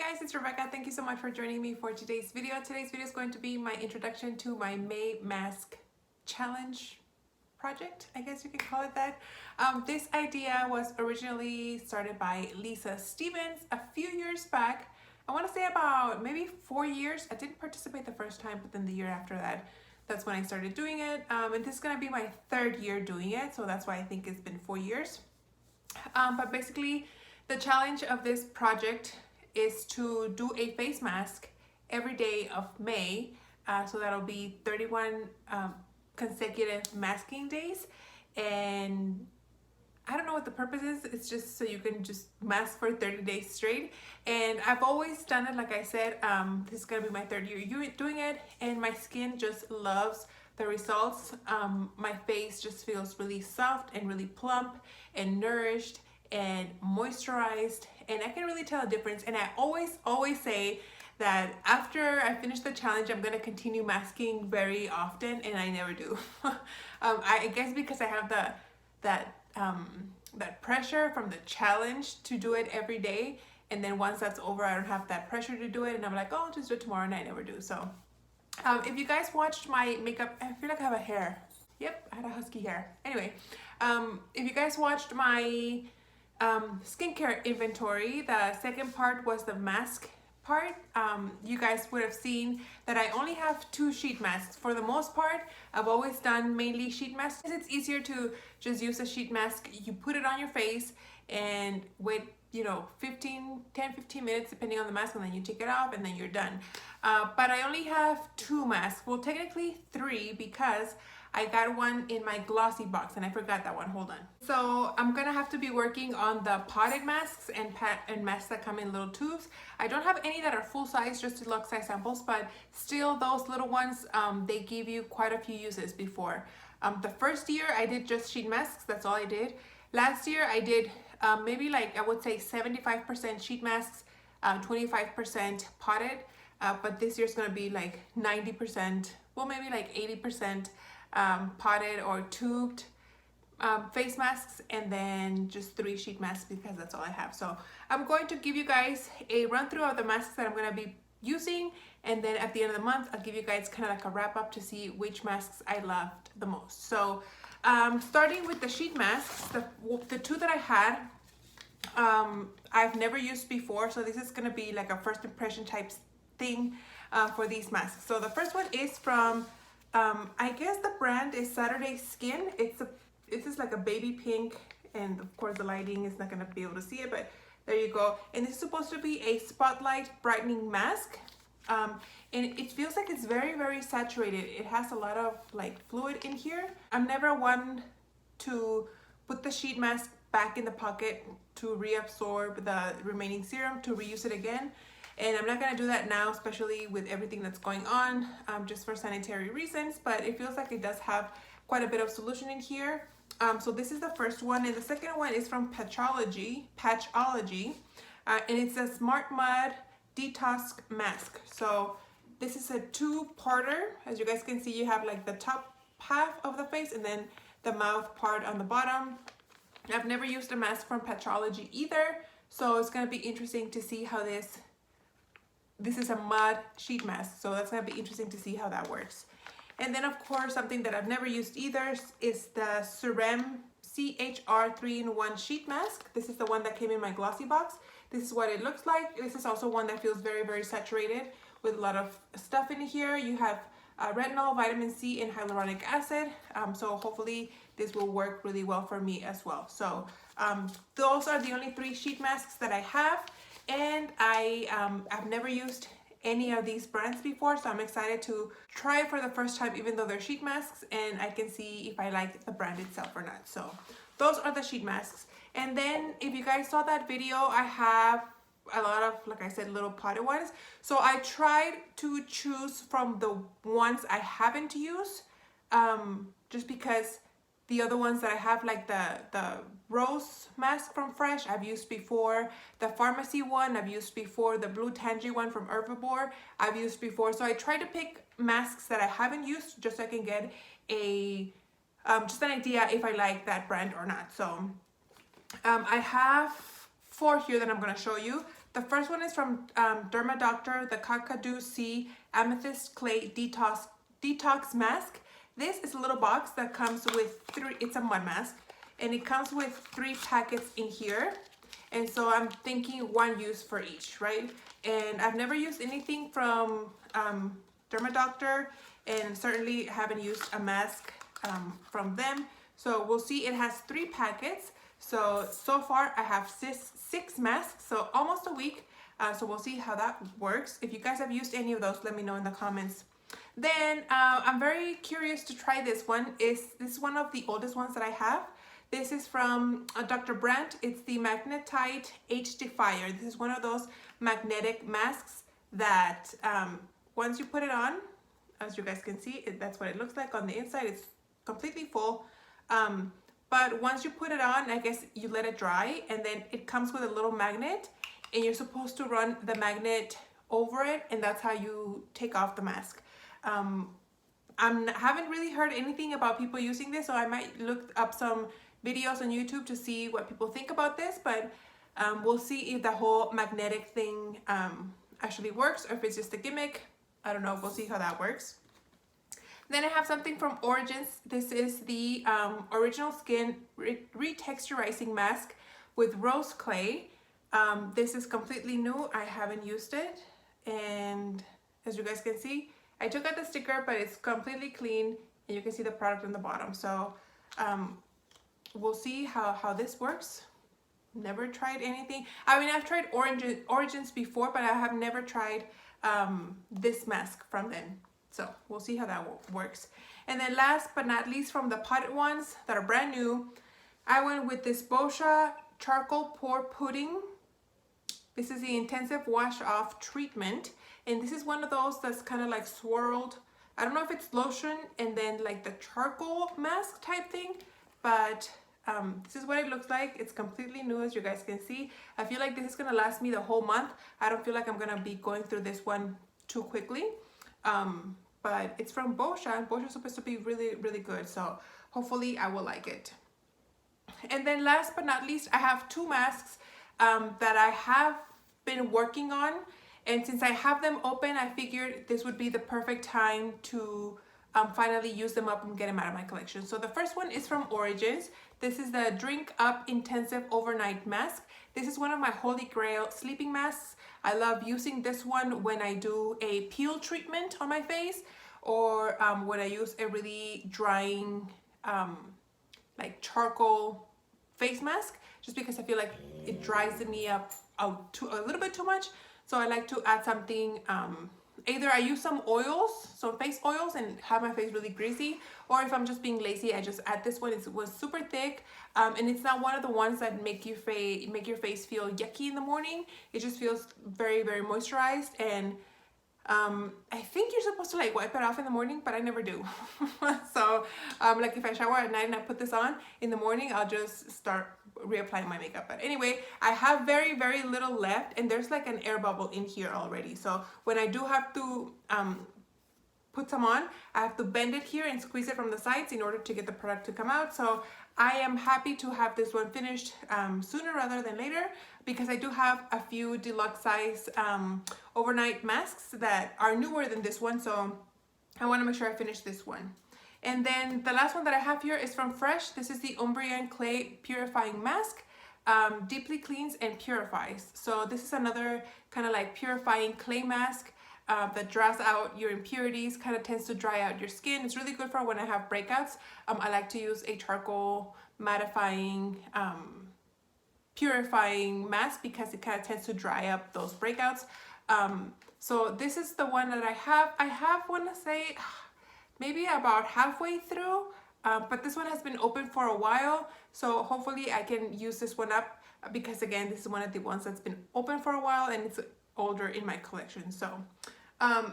guys, it's Rebecca. Thank you so much for joining me for today's video. Today's video is going to be my introduction to my May mask challenge project, I guess you can call it that. This idea was originally started by Lisa Stevens a few years back. I want to say about maybe 4 years. I didn't participate the first time, but then the year after that, that's when I started doing it. And this is going to be my 3rd year doing it, so that's why I think it's been 4 years. But basically, the challenge of this project is to do a face mask every day of May. So that'll be 31 consecutive masking days. And I don't know what the purpose is. It's just so you can just mask for 30 days straight. And I've always done it, like I said, this is gonna be my 3rd year doing it, and my skin just loves the results. My face just feels really soft and really plump and nourished and moisturized, and I can really tell a difference. And I always say that after I finish the challenge, I'm gonna continue masking very often, and I never do. I guess because I have that pressure from the challenge to do it every day, and then once that's over, I don't have that pressure to do it, and I'm like, oh, I'll just do it tomorrow, and I never do. So if you guys watched my makeup, I feel like I have a hair. Yep, I had a husky hair. Anyway, if you guys watched my skincare inventory, the second part was the mask part. You guys would have seen that I only have 2 sheet masks. For the most part, I've always done mainly sheet masks. It's easier to just use a sheet mask. You put it on your face and wait, 10-15 minutes depending on the mask, and then you take it off and then you're done. But I only have 2 masks. Well, technically 3, because I got one in my glossy box and I forgot that one. Hold on. So I'm gonna have to be working on the potted masks and masks that come in little tubes. I don't have any that are full size, just deluxe size samples, but still those little ones, they give you quite a few uses before. The first year I did just sheet masks, that's all I did. Last year I did maybe like, I would say 75% sheet masks, 25% potted, but this year's gonna be like 90%, well maybe like 80% potted or tubed face masks, and then just 3 sheet masks because that's all I have. So I'm going to give you guys a run through of the masks that I'm going to be using, and then at the end of the month I'll give you guys kind of like a wrap up to see which masks I loved the most. So starting with the sheet masks, the 2 that I had, I've never used before, so this is going to be like a first impression type thing for these masks. So the first one is from I guess the brand is Saturday Skin. This is like a baby pink, and of course the lighting is not gonna be able to see it, but there you go. And this is supposed to be a spotlight brightening mask, and it feels like it's very saturated. It has a lot of like fluid in here. I'm never one to put the sheet mask back in the pocket to reabsorb the remaining serum to reuse it again. And I'm not gonna do that now, especially with everything that's going on, just for sanitary reasons, but it feels like it does have quite a bit of solution in here. So this is the first one, and the second one is from Patchology, and it's a Smart Mud Detox Mask. So this is a 2-parter. As you guys can see, you have like the top half of the face and then the mouth part on the bottom. I've never used a mask from Patchology either, so it's gonna be interesting to see how this is a mud sheet mask, so that's gonna be interesting to see how that works. And then of course, something that I've never used either is the Cerem CHR 3-in-1 sheet mask. This is the one that came in my glossy box. This is what it looks like. This is also one that feels very saturated with a lot of stuff in here. You have retinol, vitamin C, and hyaluronic acid. So hopefully this will work really well for me as well. So those are the only 3 sheet masks that I have. And I've never used any of these brands before, so I'm excited to try it for the first time, even though they're sheet masks, and I can see if I like the brand itself or not. So those are the sheet masks. And then if you guys saw that video, I have a lot of, like I said, little potted ones. So I tried to choose from the ones I haven't used, just because the other ones that I have, like the rose mask from Fresh, I've used before. The pharmacy one, I've used before. The blue tangy one from Herbivore, I've used before. So I try to pick masks that I haven't used, just so I can get a just an idea if I like that brand or not. So I have 4 here that I'm going to show you. The first one is from Derma Doctor, the Kakadu C Amethyst Clay Detox Mask. This is a little box that comes with it's a mud mask, and it comes with 3 packets in here. And so I'm thinking 1 use for each, right? And I've never used anything from Derma Doctor, and certainly haven't used a mask from them. So we'll see. It has 3 packets. So far I have 6 masks, so almost a week. So we'll see how that works. If you guys have used any of those, let me know in the comments. Then I'm very curious to try this one. This is one of the oldest ones that I have. This is from Dr. Brandt. It's the Magnetite H-Defier. This is one of those magnetic masks that once you put it on, as you guys can see, that's what it looks like on the inside. It's completely full. But once you put it on, I guess you let it dry, and then it comes with a little magnet, and you're supposed to run the magnet over it, and that's how you take off the mask. Haven't really heard anything about people using this, so I might look up some videos on YouTube to see what people think about this, but we'll see if the whole magnetic thing actually works, or if it's just a gimmick. I don't know. We'll see how that works. Then I have something from Origins. This is the Original Skin Retexturizing Mask with Rose Clay. This is completely new. I haven't used it, and as you guys can see, I took out the sticker, but it's completely clean, and you can see the product on the bottom. So we'll see how this works. Never tried anything. I mean, I've tried Origins before, but I have never tried this mask from them. So we'll see how that works. And then last but not least, from the potted ones that are brand new, I went with this Boscia Charcoal Pore Pudding. This is the Intensive Wash Off Treatment. And this is one of those that's kind of like swirled. I don't know if it's lotion and then like the charcoal mask type thing, but this is what it looks like. It's completely new, as you guys can see. I feel like this is gonna last me the whole month. I don't feel like I'm gonna be going through this one too quickly. But it's from Boscia, and Boscia is supposed to be really, really good. So hopefully I will like it. And then last but not least, I have 2 masks that I have been working on. And since I have them open, I figured this would be the perfect time to finally use them up and get them out of my collection. So the first one is from Origins. This is the Drink Up Intensive Overnight Mask. This is one of my holy grail sleeping masks. I love using this one when I do a peel treatment on my face, or when I use a really drying like charcoal face mask, just because I feel like it dries me up a little bit too much. So I like to add something, either I use some oils, some face oils, and have my face really greasy, or if I'm just being lazy, I just add this one. It was super thick, and it's not one of the ones that make your face feel yucky in the morning. It just feels very, very moisturized, and I think you're supposed to like wipe it off in the morning, but I never do. So like if I shower at night and I put this on in the morning, I'll just start reapplying my makeup. But anyway, I have very, very little left, and there's like an air bubble in here already. So when I do have to put some on, I have to bend it here and squeeze it from the sides in order to get the product to come out. So I am happy to have this one finished sooner rather than later, because I do have a few deluxe size overnight masks that are newer than this one. So I want to make sure I finish this one. And then the last one that I have here is from Fresh. This is the Umbrian Clay Purifying Mask. Deeply cleans and purifies. So this is another kind of like purifying clay mask that draws out your impurities, kind of tends to dry out your skin. It's really good for when I have breakouts. I like to use a charcoal mattifying purifying mask because it kind of tends to dry up those breakouts. So this is the one that I have, want to say, maybe about halfway through, but this one has been open for a while, so hopefully I can use this one up, because again, this is one of the ones that's been open for a while and it's older in my collection. So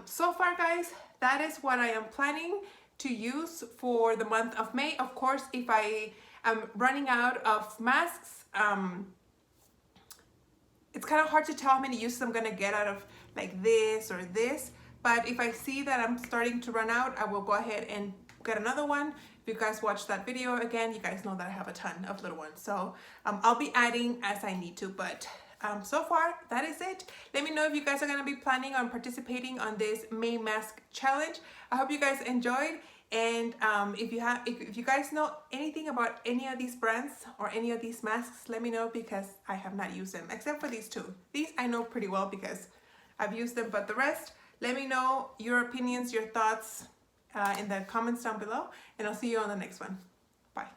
so far guys, that is what I am planning to use for the month of May. Of course, if I am running out of masks, it's kind of hard to tell how many uses I'm gonna get out of like this or this. But if I see that I'm starting to run out, I will go ahead and get another one. If you guys watched that video again, you guys know that I have a ton of little ones. So I'll be adding as I need to, but So far, that is it. Let me know if you guys are going to be planning on participating on this May mask challenge. I hope you guys enjoyed. And if you guys know anything about any of these brands or any of these masks, let me know, because I have not used them except for these two. These I know pretty well because I've used them, but the rest, let me know your opinions, your thoughts in the comments down below, and I'll see you on the next one. Bye.